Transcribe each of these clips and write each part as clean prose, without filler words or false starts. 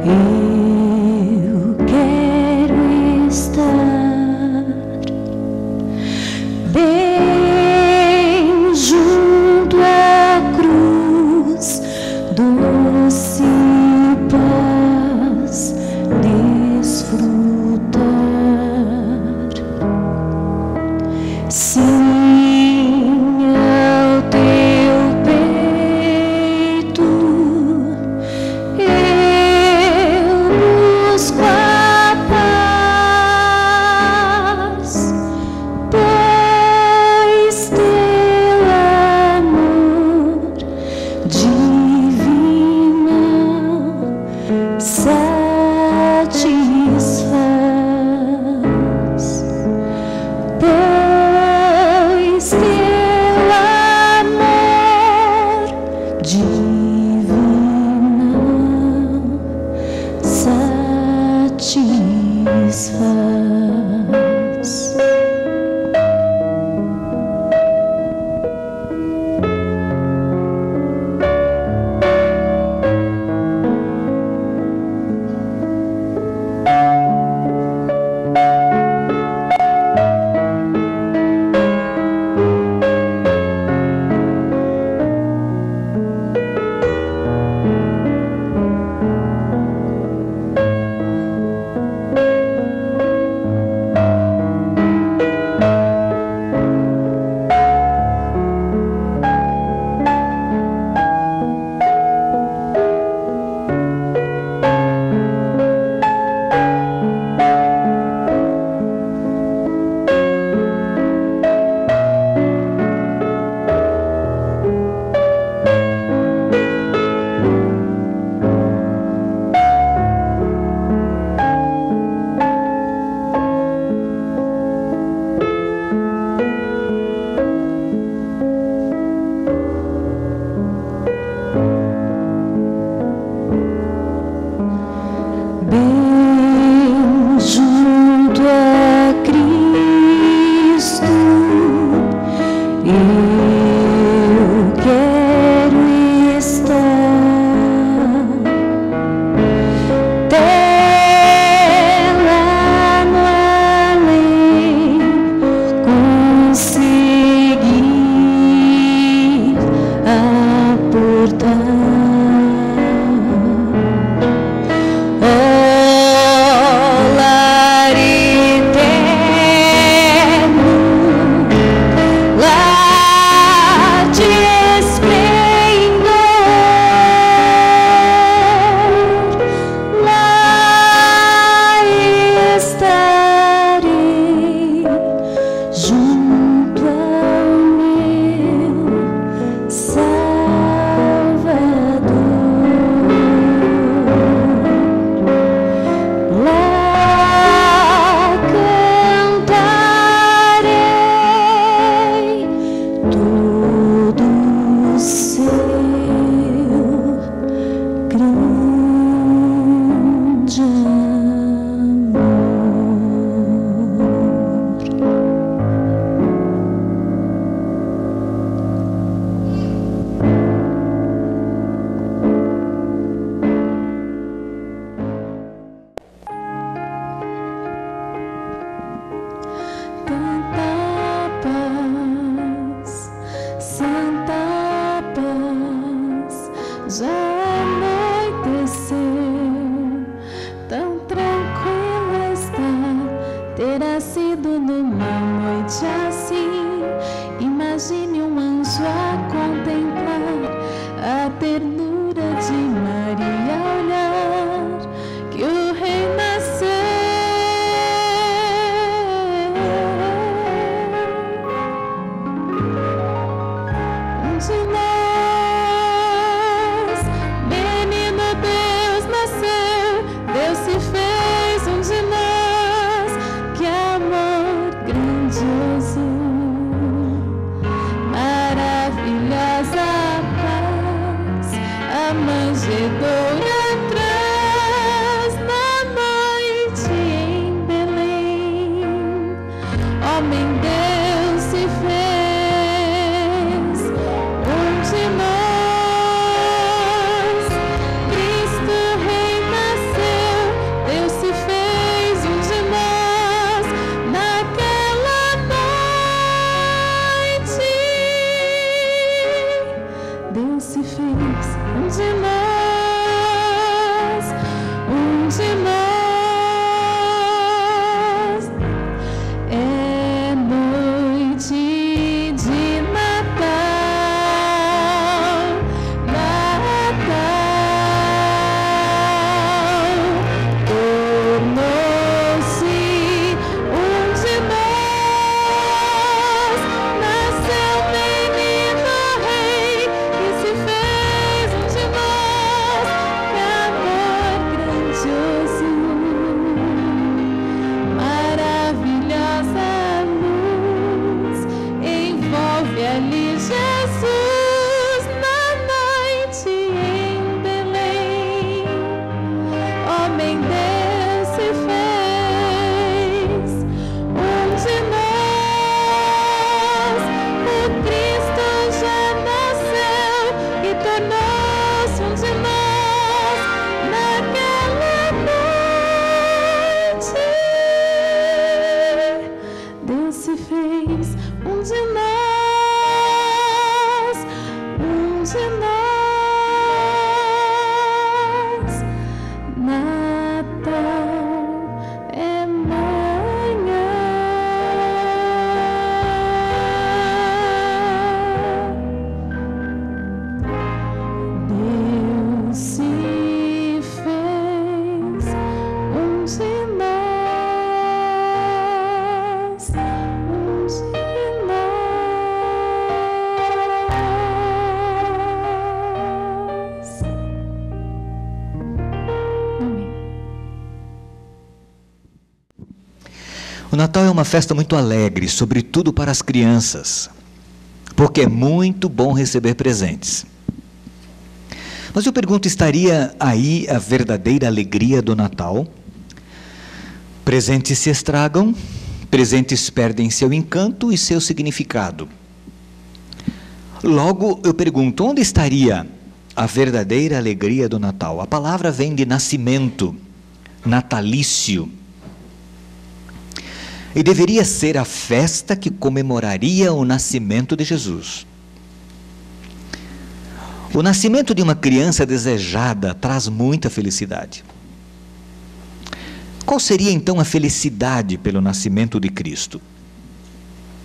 Eu quero estar bem junto à cruz, doce paz desfrutar. Sim, ao teu peito eu busco a paz, pois teu amor divino satisfaz, pois teu amor divino satisfaz. O Natal é uma festa muito alegre, sobretudo para as crianças, porque é muito bom receber presentes. Mas eu pergunto, estaria aí a verdadeira alegria do Natal? Presentes se estragam, presentes perdem seu encanto e seu significado. Logo, eu pergunto, onde estaria a verdadeira alegria do Natal? A palavra vem de nascimento, natalício. E deveria ser a festa que comemoraria o nascimento de Jesus. O nascimento de uma criança desejada traz muita felicidade. Qual seria então a felicidade pelo nascimento de Cristo?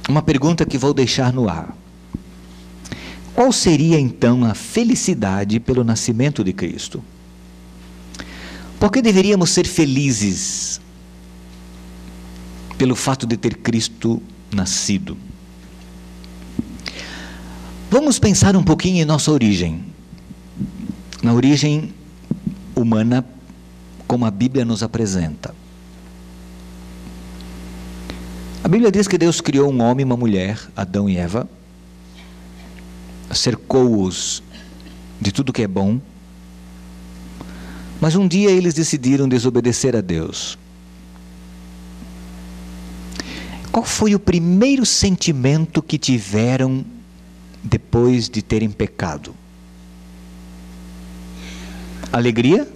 Uma pergunta que vou deixar no ar. Qual seria então a felicidade pelo nascimento de Cristo? Por que deveríamos ser felizes pelo fato de ter Cristo nascido? Vamos pensar um pouquinho em nossa origem. Na origem humana, como a Bíblia nos apresenta. A Bíblia diz que Deus criou um homem e uma mulher, Adão e Eva, cercou-os de tudo que é bom, mas um dia eles decidiram desobedecer a Deus. Qual foi o primeiro sentimento que tiveram depois de terem pecado? Alegria?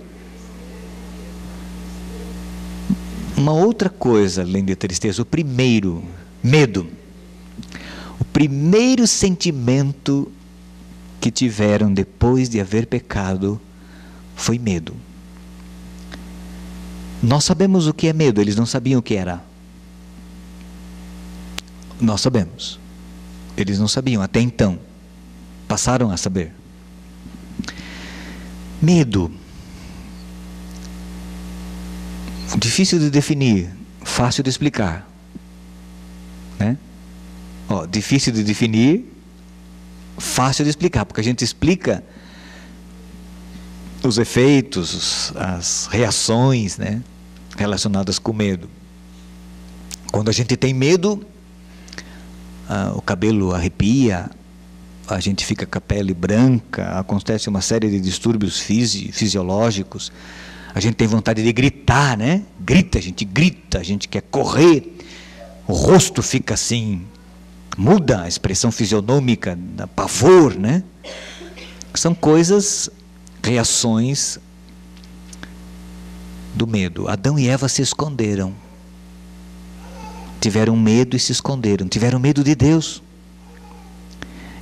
Uma outra coisa além de tristeza, o primeiro, medo. O primeiro sentimento que tiveram depois de haver pecado foi medo. Nós sabemos o que é medo, eles não sabiam o que era. Nós sabemos. Eles não sabiam até então. Passaram a saber. Medo. Difícil de definir, fácil de explicar. Né? Difícil de definir, fácil de explicar, porque a gente explica os efeitos, as reações, né, relacionadas com medo. Quando a gente tem medo, o cabelo arrepia, a gente fica com a pele branca, acontece uma série de distúrbios fisiológicos, a gente tem vontade de gritar, né? A gente quer correr, o rosto fica assim, muda a expressão fisionômica, dá pavor, né? São coisas, reações do medo. Adão e Eva se esconderam. Tiveram medo e se esconderam. Tiveram medo de Deus.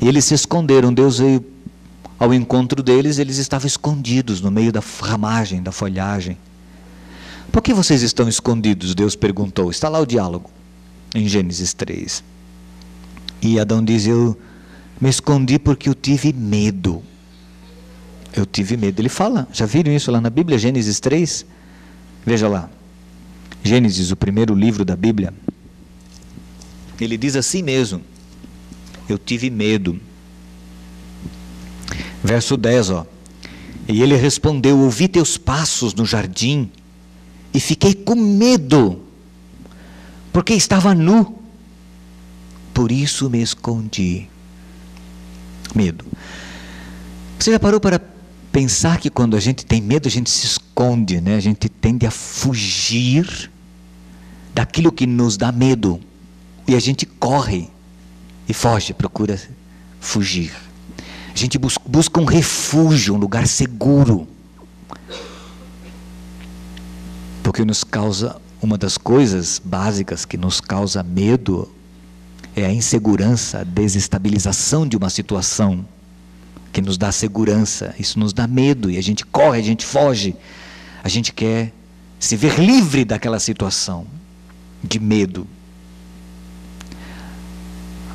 E eles se esconderam. Deus veio ao encontro deles, eles estavam escondidos no meio da ramagem, da folhagem. Por que vocês estão escondidos? Deus perguntou. Está lá o diálogo, em Gênesis 3. E Adão diz, eu me escondi porque eu tive medo. Eu tive medo. Ele fala, já viram isso lá na Bíblia, Gênesis 3? Veja lá. Gênesis, o primeiro livro da Bíblia. Ele diz assim mesmo. Eu tive medo. Verso 10, E ele respondeu, ouvi teus passos no jardim e fiquei com medo, porque estava nu. Por isso me escondi. Medo. Você já parou para pensar que quando a gente tem medo, a gente se esconde, né? A gente tende a fugir daquilo que nos dá medo. E a gente corre e foge, procura fugir. A gente busca um refúgio, um lugar seguro. Porque nos causa, uma das coisas básicas que nos causa medo é a insegurança, a desestabilização de uma situação que nos dá segurança. Isso nos dá medo e a gente corre, a gente foge. A gente quer se ver livre daquela situação de medo.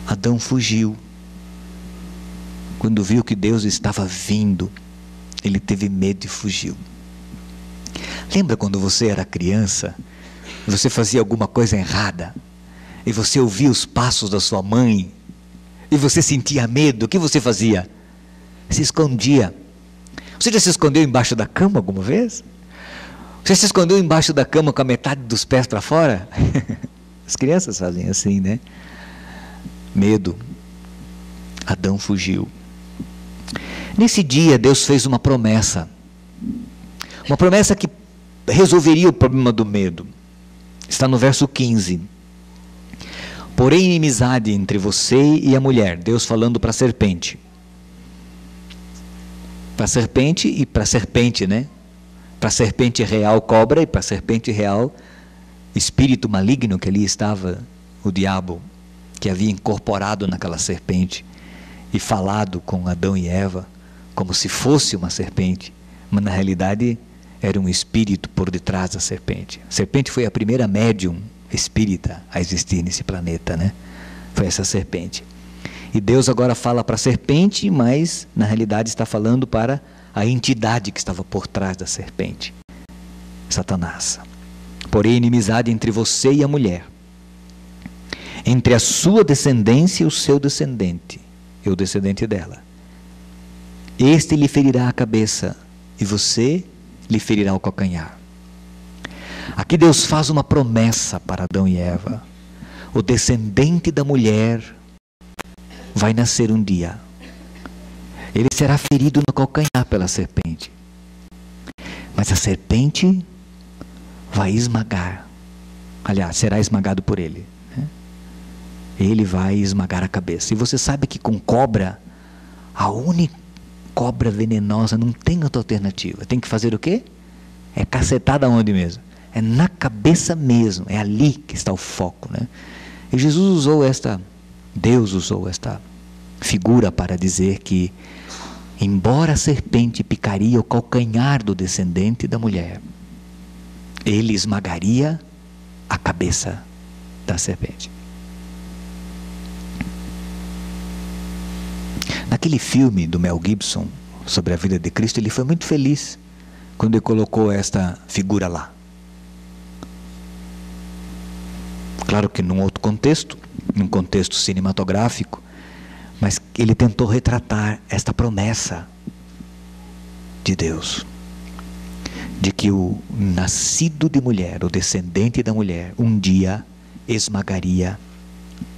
Adão fugiu. Quando viu que Deus estava vindo, ele teve medo e fugiu. Lembra quando você era criança, você fazia alguma coisa errada, e você ouvia os passos da sua mãe, e você sentia medo, o que você fazia? Se escondia. Você já se escondeu embaixo da cama alguma vez? Você se escondeu embaixo da cama com a metade dos pés para fora? As crianças fazem assim, né? Medo. Adão fugiu. Nesse dia, Deus fez uma promessa. Uma promessa que resolveria o problema do medo. Está no verso 15. Porém, inimizade entre você e a mulher. Deus falando para a serpente. Para a serpente e para a serpente, né? Para a serpente real, cobra, e para a serpente real, espírito maligno que ali estava, o diabo, que havia incorporado naquela serpente e falado com Adão e Eva, como se fosse uma serpente, mas na realidade era um espírito por detrás da serpente. A serpente foi a primeira médium espírita a existir nesse planeta, né? Foi essa serpente. E Deus agora fala para a serpente, mas na realidade está falando para a entidade que estava por trás da serpente, Satanás. Porém, inimizade entre você e a mulher, entre a sua descendência e o seu descendente, e o descendente dela. Este lhe ferirá a cabeça, e você lhe ferirá o calcanhar. Aqui Deus faz uma promessa para Adão e Eva. O descendente da mulher vai nascer um dia. Ele será ferido no calcanhar pela serpente. Mas a serpente vai esmagar. Aliás, será esmagado por ele. Né? Ele vai esmagar a cabeça. E você sabe que com cobra, a única cobra venenosa não tem outra alternativa. Tem que fazer o quê? É cacetada onde mesmo? É na cabeça mesmo. É ali que está o foco. Né? E Deus usou esta figura para dizer que, embora a serpente picaria o calcanhar do descendente da mulher, ele esmagaria a cabeça da serpente. Naquele filme do Mel Gibson sobre a vida de Cristo, ele foi muito feliz quando ele colocou esta figura lá. Claro que num outro contexto, num contexto cinematográfico, mas ele tentou retratar esta promessa de Deus, de que o nascido de mulher, o descendente da mulher, um dia esmagaria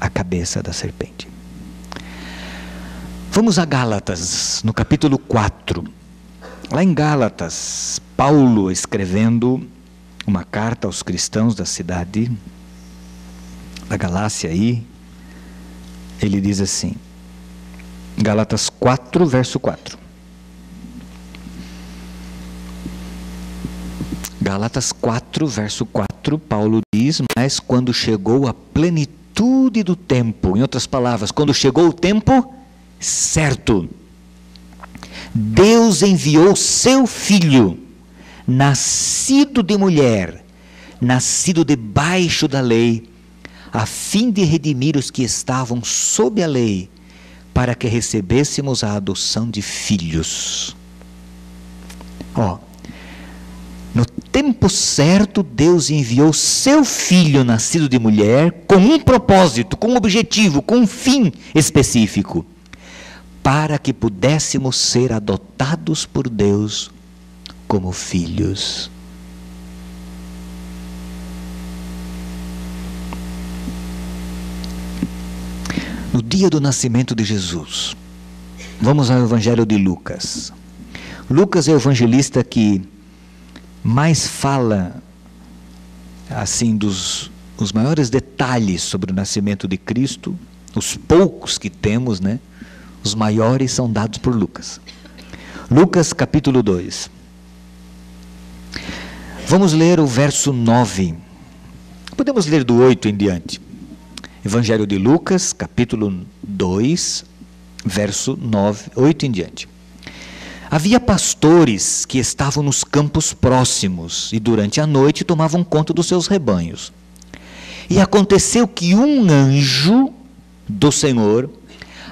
a cabeça da serpente. Vamos a Gálatas, no capítulo 4. Lá em Gálatas, Paulo escrevendo uma carta aos cristãos da cidade da Galácia aí, ele diz assim, Gálatas 4, verso 4. Gálatas 4, verso 4, Paulo diz, mas quando chegou a plenitude do tempo, em outras palavras, quando chegou o tempo certo, Deus enviou seu filho, nascido de mulher, nascido debaixo da lei, a fim de redimir os que estavam sob a lei, para que recebêssemos a adoção de filhos. No tempo certo, Deus enviou seu filho nascido de mulher com um propósito, com um objetivo, com um fim específico, para que pudéssemos ser adotados por Deus como filhos. No dia do nascimento de Jesus, vamos ao Evangelho de Lucas. Lucas é o evangelista que mais fala assim os maiores detalhes sobre o nascimento de Cristo. Os poucos que temos, né? Os maiores são dados por Lucas. Lucas capítulo 2. Vamos ler o verso 9. Podemos ler do 8 em diante. Evangelho de Lucas, capítulo 2, verso 9, 8 em diante. Havia pastores que estavam nos campos próximos e durante a noite tomavam conta dos seus rebanhos. E aconteceu que um anjo do Senhor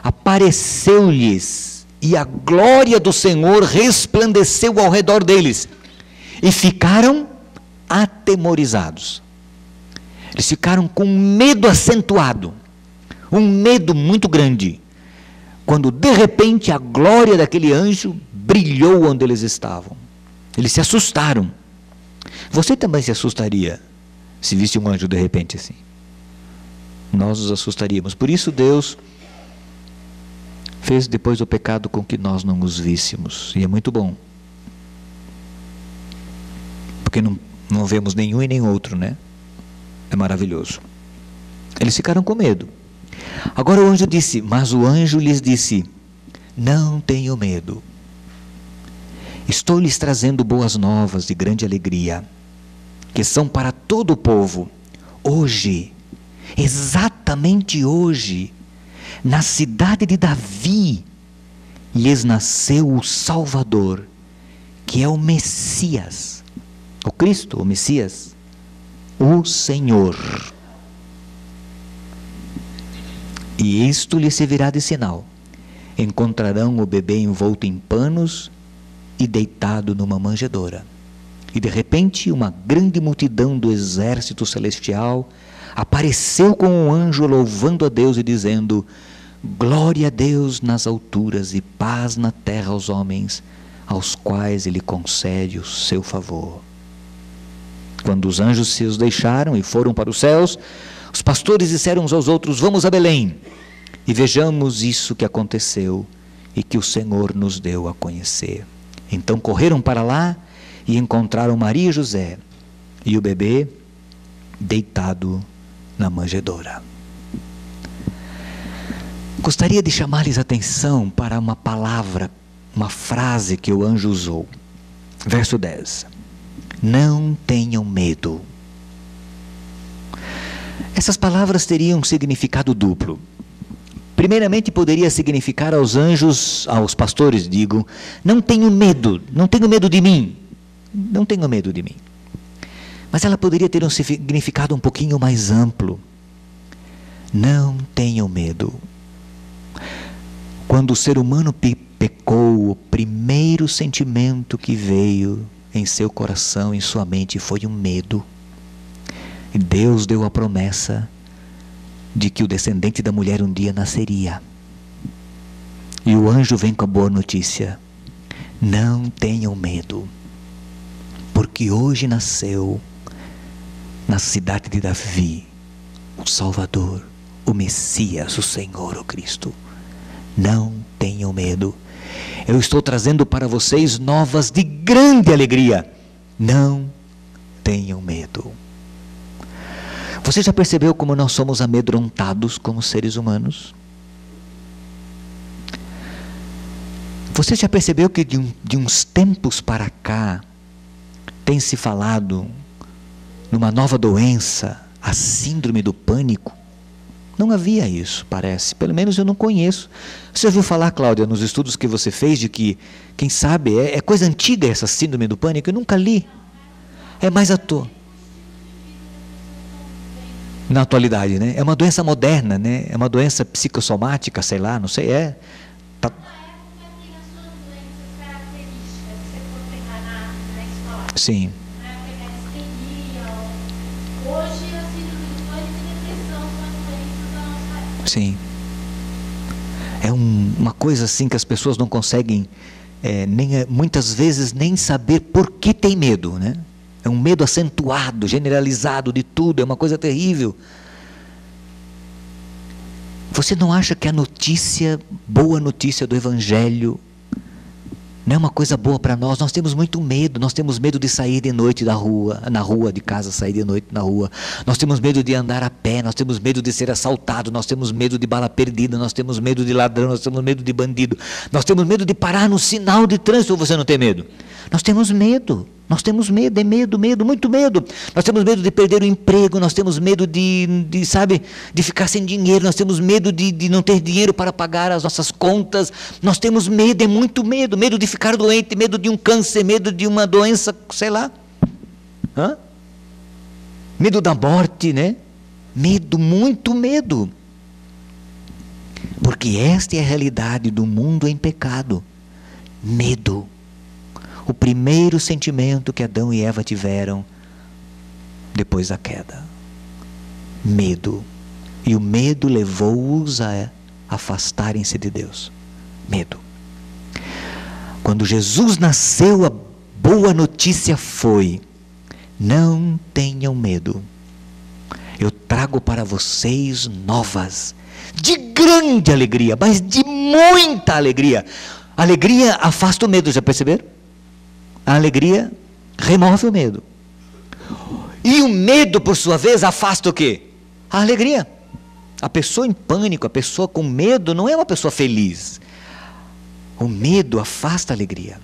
apareceu-lhes e a glória do Senhor resplandeceu ao redor deles e ficaram atemorizados. Eles ficaram com medo acentuado, um medo muito grande, quando de repente a glória daquele anjo brilhou onde eles estavam. Eles se assustaram. Você também se assustaria se visse um anjo de repente assim? nós nos assustaríamos. Por isso Deus fez depois do pecado com que nós não os víssemos. E é muito bom. Porque não vemos nenhum e nem outro, né? É maravilhoso. Eles ficaram com medo. Agora o anjo disse, mas o anjo lhes disse, não tenham medo. Estou lhes trazendo boas novas de grande alegria, que são para todo o povo. Hoje, exatamente hoje, na cidade de Davi, lhes nasceu o Salvador, que é o Messias, o Cristo, o Messias, o Senhor. E isto lhe servirá de sinal. Encontrarão o bebê envolto em panos e deitado numa manjedoura. E de repente uma grande multidão do exército celestial apareceu com um anjo louvando a Deus e dizendo, glória a Deus nas alturas e paz na terra aos homens, aos quais Ele concede o seu favor. Quando os anjos se os deixaram e foram para os céus, os pastores disseram uns aos outros, vamos a Belém e vejamos isso que aconteceu e que o Senhor nos deu a conhecer. Então correram para lá e encontraram Maria e José e o bebê deitado na manjedoura. Gostaria de chamar-lhes a atenção para uma palavra, uma frase que o anjo usou. Verso 10. Não tenham medo. Essas palavras teriam um significado duplo. Primeiramente, poderia significar aos anjos, aos pastores, digo, não tenho medo de mim, não tenho medo de mim. Mas ela poderia ter um significado um pouquinho mais amplo. Não tenham medo. Quando o ser humano pecou, o primeiro sentimento que veio em seu coração, em sua mente, foi um medo. E Deus deu a promessa de que o descendente da mulher um dia nasceria. E o anjo vem com a boa notícia. Não tenham medo, porque hoje nasceu na cidade de Davi o Salvador, o Messias, o Senhor, o Cristo. Não tenham medo. Eu estou trazendo para vocês novas de grande alegria. Não tenham medo. Você já percebeu como nós somos amedrontados como seres humanos? Você já percebeu que de uns tempos para cá tem se falado numa nova doença, a síndrome do pânico? Não havia isso, parece. Pelo menos eu não conheço. Você ouviu falar, Cláudia, nos estudos que você fez, de que, quem sabe, é coisa antiga essa síndrome do pânico? Eu nunca li. É mais à toa. Na atualidade, né? É uma doença moderna, né? É uma doença psicossomática, sei lá, não sei, Tá. Sim. Sim. É uma coisa assim que as pessoas não conseguem, muitas vezes, nem saber por que tem medo, né? É um medo acentuado, generalizado de tudo, é uma coisa terrível. Você não acha que a boa notícia do Evangelho, não é uma coisa boa para nós? Nós temos muito medo, nós temos medo de sair de noite na rua de casa, sair de noite na rua. Nós temos medo de andar a pé, nós temos medo de ser assaltado, nós temos medo de bala perdida, nós temos medo de ladrão, nós temos medo de bandido, nós temos medo de parar no sinal de trânsito. Ou você não tem medo? Nós temos medo, é medo, muito medo. Nós temos medo de perder o emprego, nós temos medo de ficar sem dinheiro, nós temos medo de não ter dinheiro para pagar as nossas contas, nós temos medo, é muito medo, medo de ficar doente, medo de um câncer, medo de uma doença, sei lá, medo da morte, né? Medo, muito medo, porque esta é a realidade do mundo em pecado, medo. O primeiro sentimento que Adão e Eva tiveram depois da queda. Medo. E o medo levou-os a afastarem-se de Deus. Medo. Quando Jesus nasceu, a boa notícia foi: não tenham medo. Eu trago trago para vocês novas, de grande alegria, mas de muita alegria. Alegria afasta o medo, já perceberam? A alegria remove o medo. E o medo, por sua vez, afasta o quê? A alegria. A pessoa em pânico, a pessoa com medo, não é uma pessoa feliz. O medo afasta a alegria,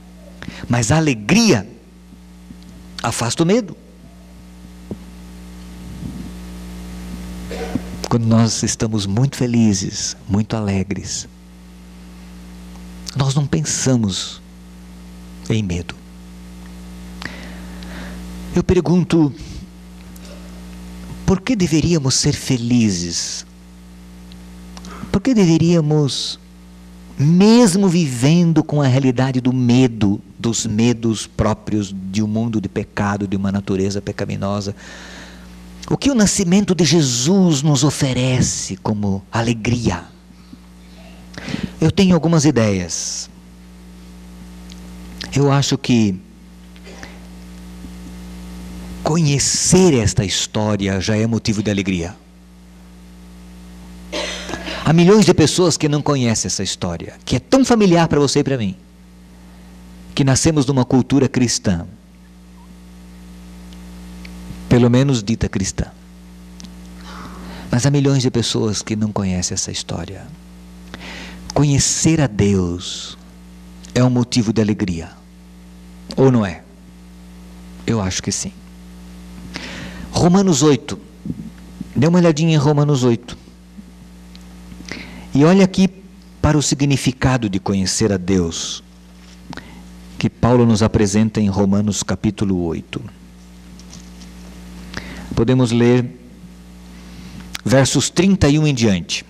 mas a alegria afasta o medo. Quando nós estamos muito felizes, muito alegres, nós não pensamos em medo. Eu pergunto, por que deveríamos ser felizes? Por que deveríamos, mesmo vivendo com a realidade do medo, dos medos próprios de um mundo de pecado, de uma natureza pecaminosa, o que o nascimento de Jesus nos oferece como alegria? Eu tenho algumas ideias. Eu acho que conhecer esta história já é motivo de alegria. Há milhões de pessoas que não conhecem essa história, que é tão familiar para você e para mim, que nascemos numa cultura cristã, pelo menos dita cristã. Mas há milhões de pessoas que não conhecem essa história. Conhecer a Deus é um motivo de alegria, ou não é? Eu acho que sim. Romanos 8, dê uma olhadinha em Romanos 8, e olha aqui para o significado de conhecer a Deus, que Paulo nos apresenta em Romanos capítulo 8. Podemos ler versos 31 em diante.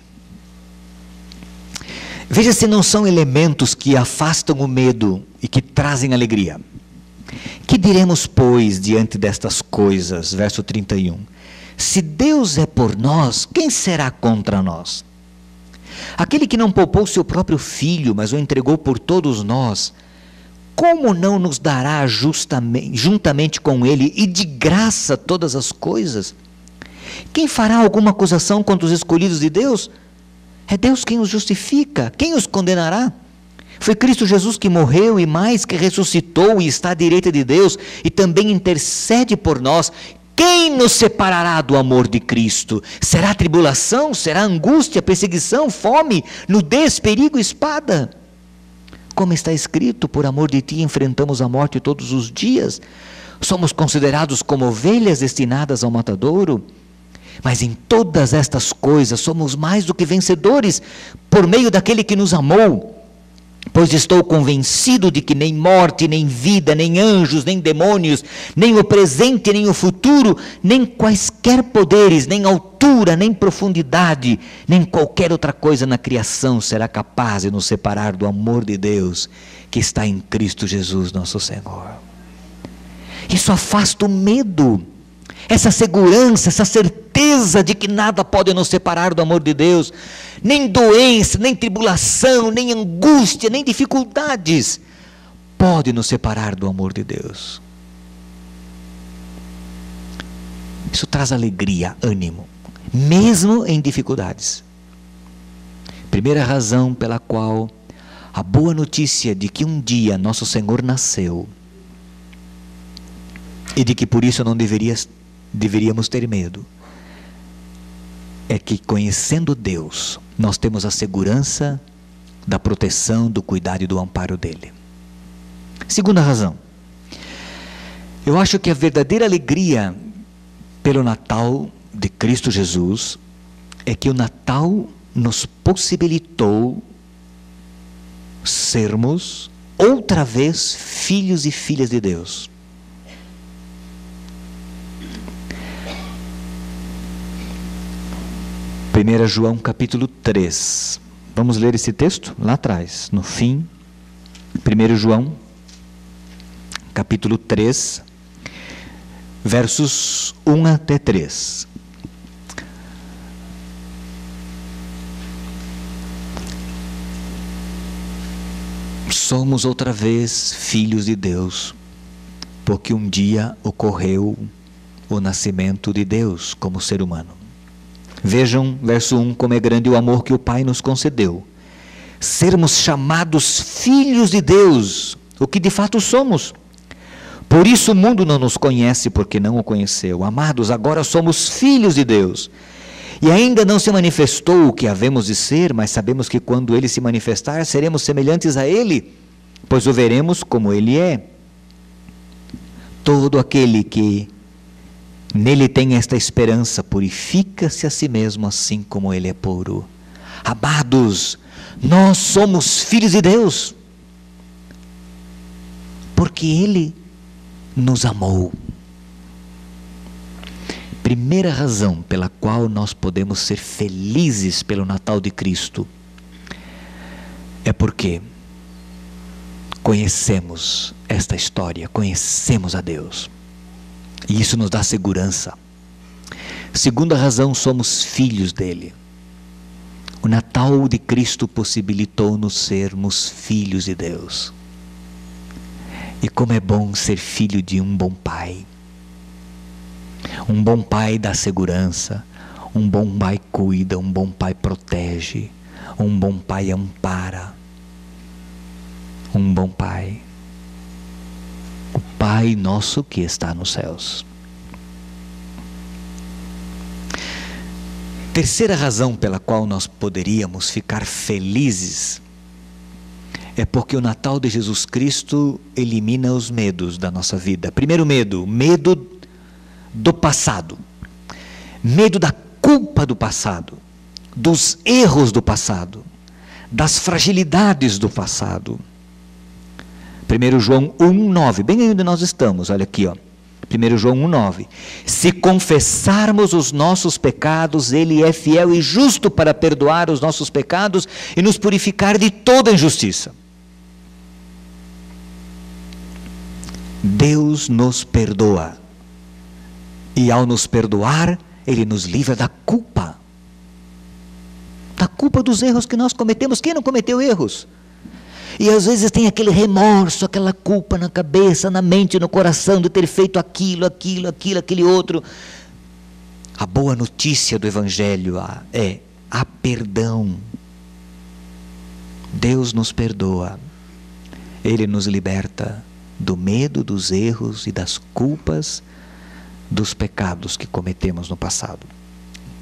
Veja se não são elementos que afastam o medo e que trazem alegria. Que diremos, pois, diante destas coisas? Verso 31. Se Deus é por nós, quem será contra nós? Aquele que não poupou seu próprio filho, mas o entregou por todos nós, como não nos dará juntamente com ele e de graça todas as coisas? Quem fará alguma acusação contra os escolhidos de Deus? É Deus quem os justifica. Quem os condenará? Foi Cristo Jesus que morreu e mais que ressuscitou e está à direita de Deus e também intercede por nós. Quem nos separará do amor de Cristo? Será tribulação? Será angústia, perseguição, fome, nudez, perigo, espada? Como está escrito, por amor de ti enfrentamos a morte todos os dias. Somos considerados como ovelhas destinadas ao matadouro. Mas em todas estas coisas somos mais do que vencedores, por meio daquele que nos amou. Pois estou convencido de que nem morte, nem vida, nem anjos, nem demônios, nem o presente, nem o futuro, nem quaisquer poderes, nem altura, nem profundidade, nem qualquer outra coisa na criação será capaz de nos separar do amor de Deus que está em Cristo Jesus, nosso Senhor. Isso afasta o medo, essa segurança, essa certeza de que nada pode nos separar do amor de Deus, nem doença, nem tribulação, nem angústia, nem dificuldades pode nos separar do amor de Deus. Isso traz alegria, ânimo, mesmo em dificuldades. Primeira razão pela qual a boa notícia de que um dia nosso Senhor nasceu e de que por isso não deveríamos ter medo, é que conhecendo Deus, nós temos a segurança da proteção, do cuidado e do amparo dele. Segunda razão, eu acho que a verdadeira alegria pelo Natal de Cristo Jesus é que o Natal nos possibilitou sermos outra vez filhos e filhas de Deus. Primeira João capítulo 3, vamos ler esse texto lá atrás, no fim. 1 João capítulo 3, versos 1 até 3. Somos outra vez filhos de Deus, porque um dia ocorreu o nascimento de Deus como ser humano. Vejam, verso 1, como é grande o amor que o Pai nos concedeu. Sermos chamados filhos de Deus, o que de fato somos. Por isso o mundo não nos conhece, porque não o conheceu. Amados, agora somos filhos de Deus. E ainda não se manifestou o que havemos de ser, mas sabemos que quando Ele se manifestar, seremos semelhantes a Ele, pois o veremos como Ele é. Todo aquele que nele tem esta esperança, purifica-se a si mesmo, assim como Ele é puro. Amados, nós somos filhos de Deus, porque Ele nos amou. Primeira razão pela qual nós podemos ser felizes pelo Natal de Cristo é porque conhecemos esta história, conhecemos a Deus. E isso nos dá segurança. Segunda razão, somos filhos dele. O Natal de Cristo possibilitou-nos sermos filhos de Deus. E como é bom ser filho de um bom pai. Um bom pai dá segurança, um bom pai cuida, um bom pai protege, um bom pai ampara. Um bom pai. O Pai nosso que está nos céus. Terceira razão pela qual nós poderíamos ficar felizes é porque o Natal de Jesus Cristo elimina os medos da nossa vida. Primeiro medo, medo do passado. Medo da culpa do passado, dos erros do passado, das fragilidades do passado. 1 João 1,9, bem aí onde nós estamos, olha aqui, ó. 1 João 1,9. Se confessarmos os nossos pecados, Ele é fiel e justo para perdoar os nossos pecados e nos purificar de toda injustiça. Deus nos perdoa. E ao nos perdoar, Ele nos livra da culpa. Da culpa dos erros que nós cometemos. Quem não cometeu erros? E às vezes tem aquele remorso, aquela culpa na cabeça, na mente, no coração, de ter feito aquilo, aquele outro. A boa notícia do Evangelho é: há perdão. Deus nos perdoa. Ele nos liberta do medo, dos erros e das culpas dos pecados que cometemos no passado.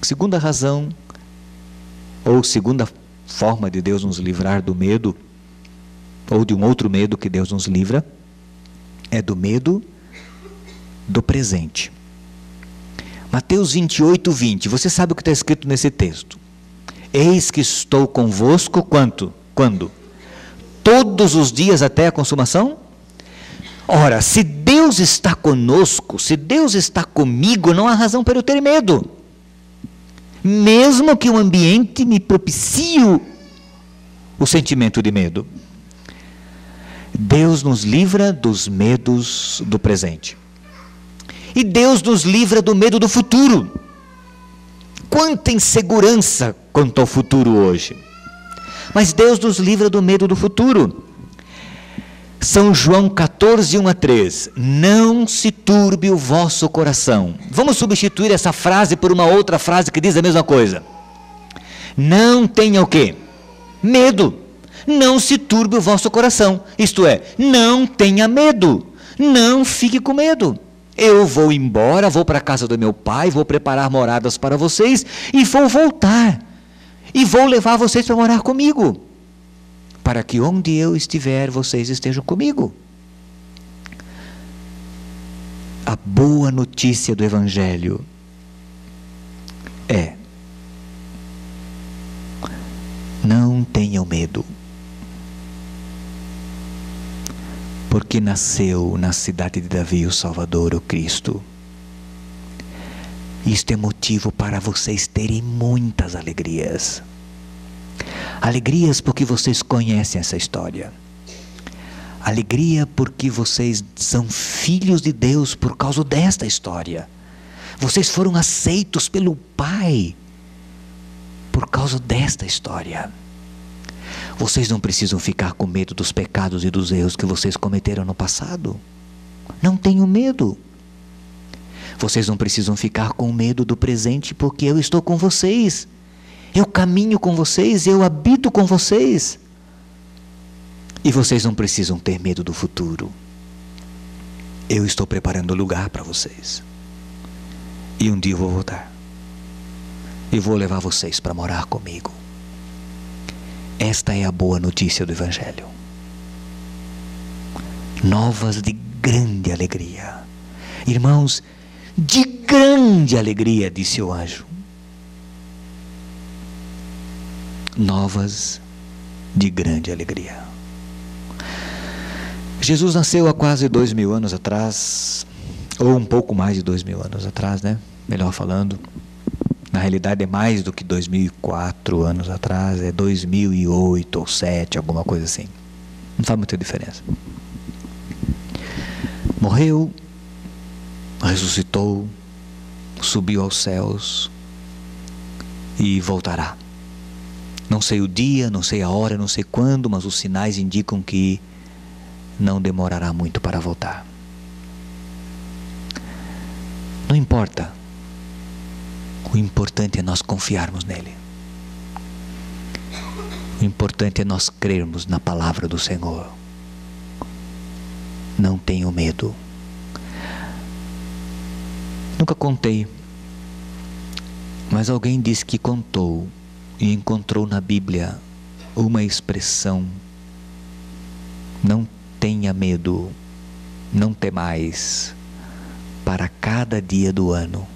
Segunda razão, ou segunda forma de Deus nos livrar do medo, ou de um outro medo que Deus nos livra, é do medo do presente. Mateus 28:20, você sabe o que está escrito nesse texto? Eis que estou convosco, quando? Todos os dias até a consumação? Ora, se Deus está conosco, se Deus está comigo, não há razão para eu ter medo. Mesmo que o ambiente me propicie o sentimento de medo. Deus nos livra dos medos do presente. E Deus nos livra do medo do futuro. Quanta insegurança quanto ao futuro hoje. Mas Deus nos livra do medo do futuro. São João 14, 1-3. Não se turbe o vosso coração. Vamos substituir essa frase por uma outra frase que diz a mesma coisa. Não tenha o quê? Medo. Não se turbe o vosso coração. Isto é, não tenha medo. Não fique com medo. Eu vou embora, vou para a casa do meu pai, vou preparar moradas para vocês e vou voltar. E vou levar vocês para morar comigo. Para que onde eu estiver, vocês estejam comigo. A boa notícia do Evangelho é: não tenham medo. Porque nasceu na cidade de Davi o Salvador, o Cristo. Isto é motivo para vocês terem muitas alegrias. Alegrias porque vocês conhecem essa história. Alegria porque vocês são filhos de Deus por causa desta história. Vocês foram aceitos pelo Pai por causa desta história. Vocês não precisam ficar com medo dos pecados e dos erros que vocês cometeram no passado. Não tenham medo. Vocês não precisam ficar com medo do presente, porque eu estou com vocês. Eu caminho com vocês, eu habito com vocês. E vocês não precisam ter medo do futuro. Eu estou preparando lugar para vocês. E um dia eu vou voltar. E vou levar vocês para morar comigo. Esta é a boa notícia do Evangelho. Novas de grande alegria. Irmãos, de grande alegria, disse o anjo. Novas de grande alegria. Jesus nasceu há quase 2000 anos atrás, ou um pouco mais de 2000 anos atrás, né? Melhor falando. Na realidade é mais do que 2004 anos atrás, é 2008 ou 2007, alguma coisa assim. Não faz muita diferença. Morreu, ressuscitou, subiu aos céus e voltará. Não sei o dia, não sei a hora, não sei quando, mas os sinais indicam que não demorará muito para voltar. Não importa. O importante é nós confiarmos nele. O importante é nós crermos na palavra do Senhor. Não tenho medo. Nunca contei, mas alguém disse que contou e encontrou na Bíblia uma expressão: não tenha medo, não temais, para cada dia do ano.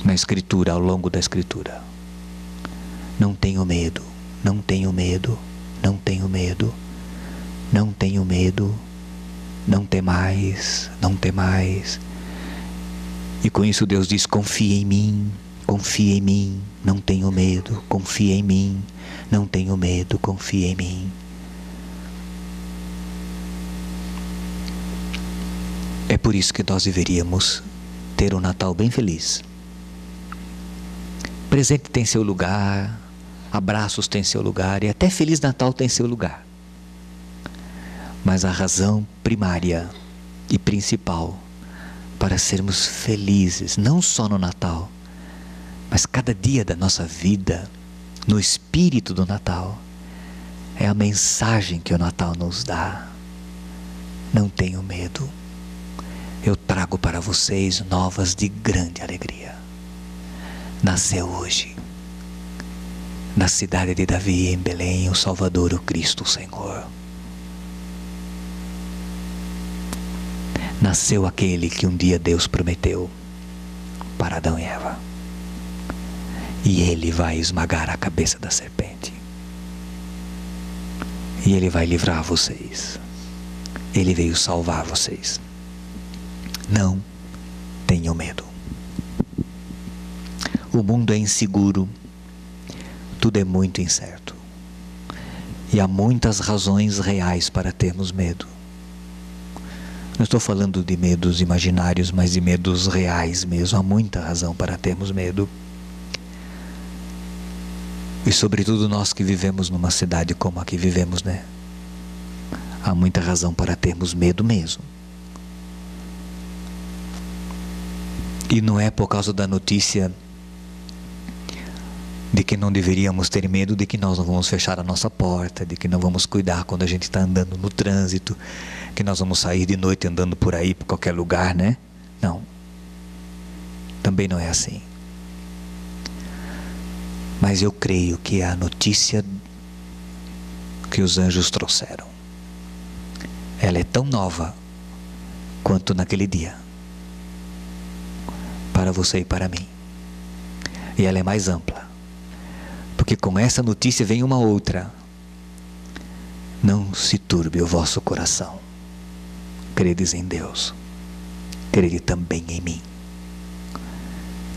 Na Escritura, ao longo da Escritura. Não tenho medo, não tenho medo, não tenho medo, não tenho medo, não temais, não temais. E com isso Deus diz: confia em mim, não tenho medo, confia em mim, não tenho medo, confia em mim. É por isso que nós deveríamos ter um Natal bem feliz. Presente tem seu lugar, abraços tem seu lugar, e até Feliz Natal tem seu lugar. Mas a razão primária e principal para sermos felizes, não só no Natal, mas cada dia da nossa vida, no espírito do Natal, é a mensagem que o Natal nos dá. Não tenho medo. Eu trago para vocês novas de grande alegria. Nasceu hoje, na cidade de Davi, em Belém, o Salvador, o Cristo, o Senhor. Nasceu aquele que um dia Deus prometeu para Adão e Eva. E ele vai esmagar a cabeça da serpente. E ele vai livrar vocês. Ele veio salvar vocês. Não tenham medo. O mundo é inseguro, tudo é muito incerto. E há muitas razões reais para termos medo. Não estou falando de medos imaginários, mas de medos reais mesmo. Há muita razão para termos medo. E sobretudo nós que vivemos numa cidade como a que vivemos, né? Há muita razão para termos medo mesmo. E não é por causa da notícia de que não deveríamos ter medo, de que nós não vamos fechar a nossa porta, de que não vamos cuidar quando a gente está andando no trânsito, que nós vamos sair de noite andando por aí, por qualquer lugar, né? Não. Também não é assim. Mas eu creio que a notícia que os anjos trouxeram, ela é tão nova quanto naquele dia, para você e para mim. E ela é mais ampla, porque com essa notícia vem uma outra. Não se turbe o vosso coração. Credes em Deus, crede também em mim.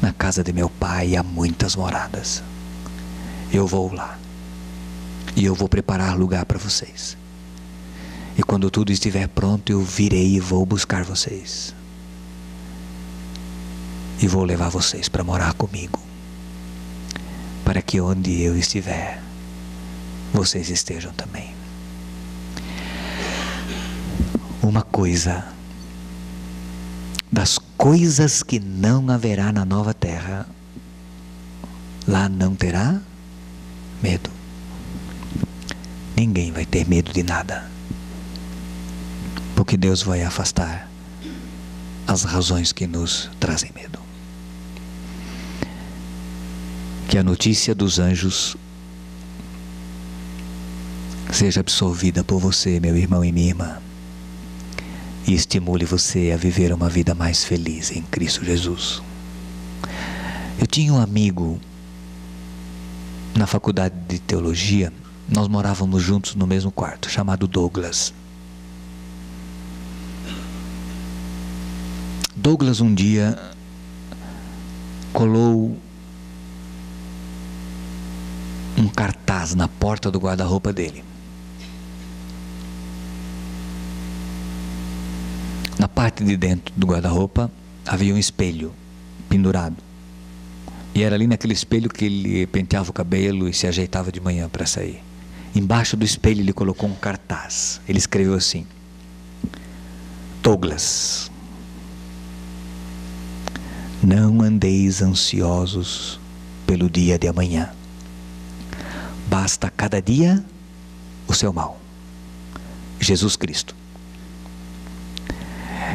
Na casa de meu pai há muitas moradas. Eu vou lá e eu vou preparar lugar para vocês. E quando tudo estiver pronto, eu virei e vou buscar vocês. E vou levar vocês para morar comigo, para que onde eu estiver, vocês estejam também. Uma coisa das coisas que não haverá na nova terra, lá não terá medo. Ninguém vai ter medo de nada, porque Deus vai afastar as razões que nos trazem medo. Que a notícia dos anjos seja absorvida por você, meu irmão e minha irmã, e estimule você a viver uma vida mais feliz em Cristo Jesus. Eu tinha um amigo na faculdade de teologia, nós morávamos juntos no mesmo quarto, chamado Douglas. Douglas um dia colou um cartaz na porta do guarda-roupa dele. Na parte de dentro do guarda-roupa havia um espelho pendurado. E era ali naquele espelho que ele penteava o cabelo e se ajeitava de manhã para sair. Embaixo do espelho ele colocou um cartaz. Ele escreveu assim: Douglas, não andeis ansiosos pelo dia de amanhã. Basta cada dia o seu mal. Jesus Cristo.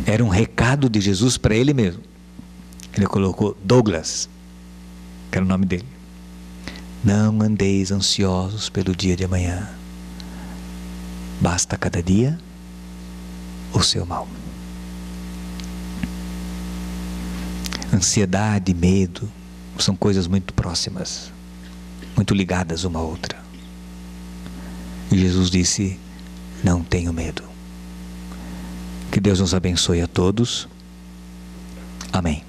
Era um recado de Jesus para ele mesmo. Ele colocou Douglas, que era o nome dele. Não andeis ansiosos pelo dia de amanhã. Basta cada dia o seu mal. Ansiedade e medo são coisas muito próximas, muito ligadas uma à outra. E Jesus disse: não tenho medo. Que Deus nos abençoe a todos. Amém.